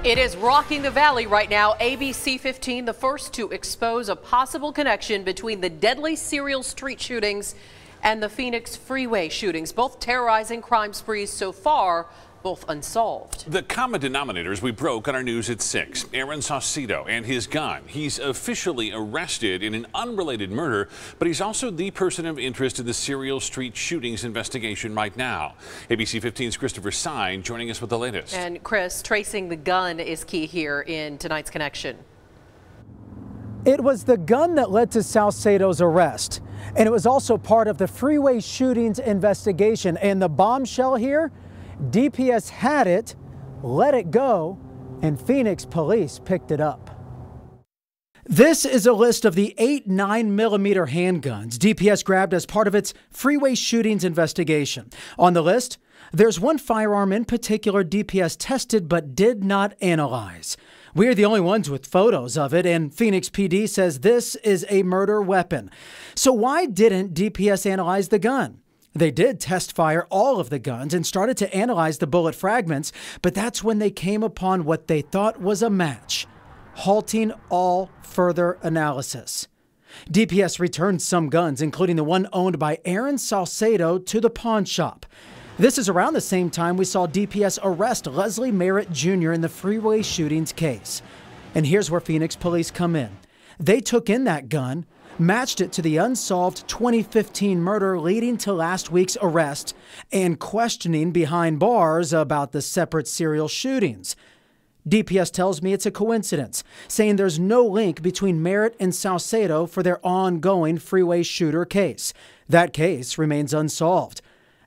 It is rocking the valley right now. ABC 15, the first to expose a possible connection between the deadly serial street shootings and the Phoenix freeway shootings, both terrorizing crime sprees so far, both unsolved. The common denominators we broke on our news at 6. Aaron Saucedo and his gun. He's officially arrested in an unrelated murder, but he's also the person of interest in the serial street shootings investigation right now. ABC 15's Christopher Sine joining us with the latest. And Chris, tracing the gun is key here in tonight's connection. It was the gun that led to Saucedo's arrest, and it was also part of the freeway shootings investigation. And the bombshell here? DPS had it, let it go, and Phoenix police picked it up. This is a list of the 8 9mm handguns DPS grabbed as part of its freeway shootings investigation. On the list, there's one firearm in particular DPS tested but did not analyze. We're the only ones with photos of it, and Phoenix PD says this is a murder weapon. So why didn't DPS analyze the gun? They did test fire all of the guns and started to analyze the bullet fragments, but that's when they came upon what they thought was a match, halting all further analysis. DPS returned some guns, including the one owned by Aaron Saucedo, to the pawn shop. This is around the same time we saw DPS arrest Leslie Merritt Jr. in the freeway shootings case. And here's where Phoenix police come in. They took in that gun, matched it to the unsolved 2015 murder leading to last week's arrest and questioning behind bars about the separate serial shootings. DPS tells me it's a coincidence, saying there's no link between Merritt and Saucedo for their ongoing freeway shooter case. That case remains unsolved.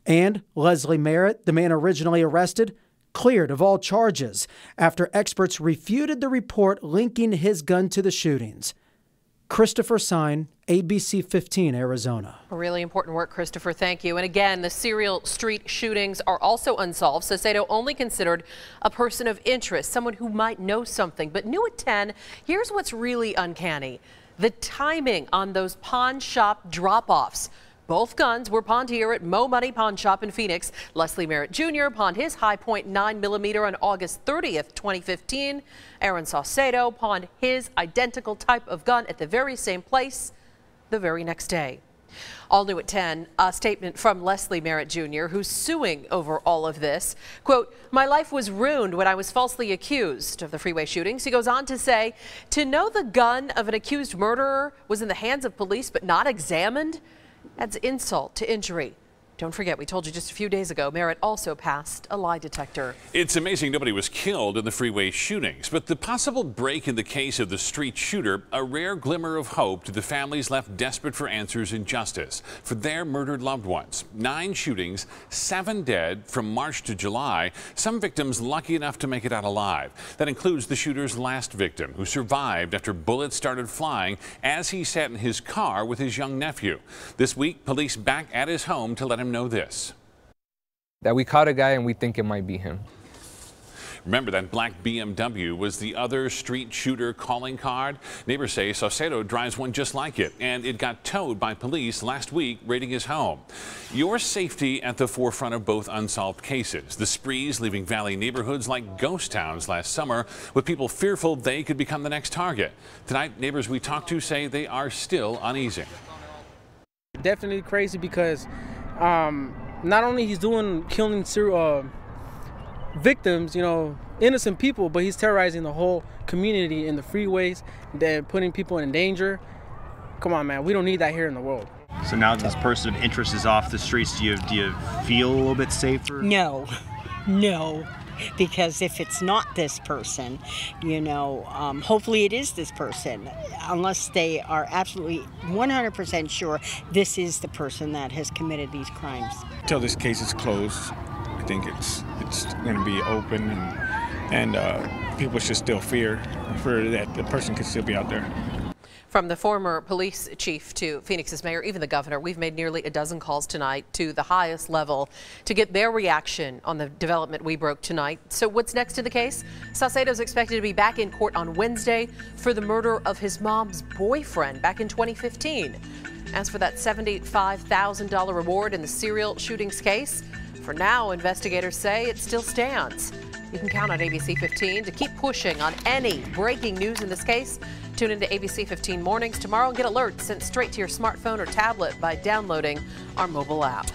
And Leslie Merritt, the man originally arrested, cleared of all charges after experts refuted the report linking his gun to the shootings. Christopher Sine, ABC 15, Arizona. Really important work, Christopher. Thank you. And again, the serial street shootings are also unsolved. Saucedo only considered a person of interest, someone who might know something. But new at 10, here's what's really uncanny. The timing on those pawn shop drop-offs. Both guns were pawned here at Mo Money Pawn Shop in Phoenix. Leslie Merritt Jr. pawned his high point 9mm on August 30th, 2015. Aaron Saucedo pawned his identical type of gun at the very same place the very next day. All new at 10, a statement from Leslie Merritt Jr., who's suing over all of this. Quote, "My life was ruined when I was falsely accused of the freeway shootings." He goes on to say, to know the gun of an accused murderer was in the hands of police but not examined adds insult to injury. Don't forget, we told you just a few days ago, Merritt also passed a lie detector. It's amazing nobody was killed in the freeway shootings, but the possible break in the case of the street shooter, a rare glimmer of hope to the families left desperate for answers and justice for their murdered loved ones. 9 shootings, 7 dead from March to July, some victims lucky enough to make it out alive. That includes the shooter's last victim, who survived after bullets started flying as he sat in his car with his young nephew. This week, police back at his home to let him know this. That we caught a guy and we think it might be him. Remember, that black BMW was the other street shooter calling card? Neighbors say Saucedo drives one just like it, and it got towed by police last week raiding his home. Your safety at the forefront of both unsolved cases. The sprees leaving Valley neighborhoods like ghost towns last summer, with people fearful they could become the next target. Tonight, neighbors we talked to say they are still uneasy. Definitely crazy because not only he's killing victims, innocent people, but he's terrorizing the whole community in the freeways, then putting people in danger. Come on, man, we don't need that here in the world. So now this person of interest is off the streets. Do you feel a little bit safer? No, because if it's not this person, hopefully it is this person, unless they are absolutely 100% sure this is the person that has committed these crimes. Until this case is closed, I think it's going to be open, and people should still fear that the person could still be out there. From the former police chief to Phoenix's mayor, even the governor, we've made nearly a dozen calls tonight to the highest level to get their reaction on the development we broke tonight. So what's next in the case? Saucedo is expected to be back in court on Wednesday for the murder of his mom's boyfriend back in 2015. As for that $75,000 reward in the serial shootings case, For now, investigators say it still stands. You can count on ABC 15 to keep pushing on any breaking news in this case. Tune into ABC 15 mornings tomorrow and get alerts sent straight to your smartphone or tablet by downloading our mobile app.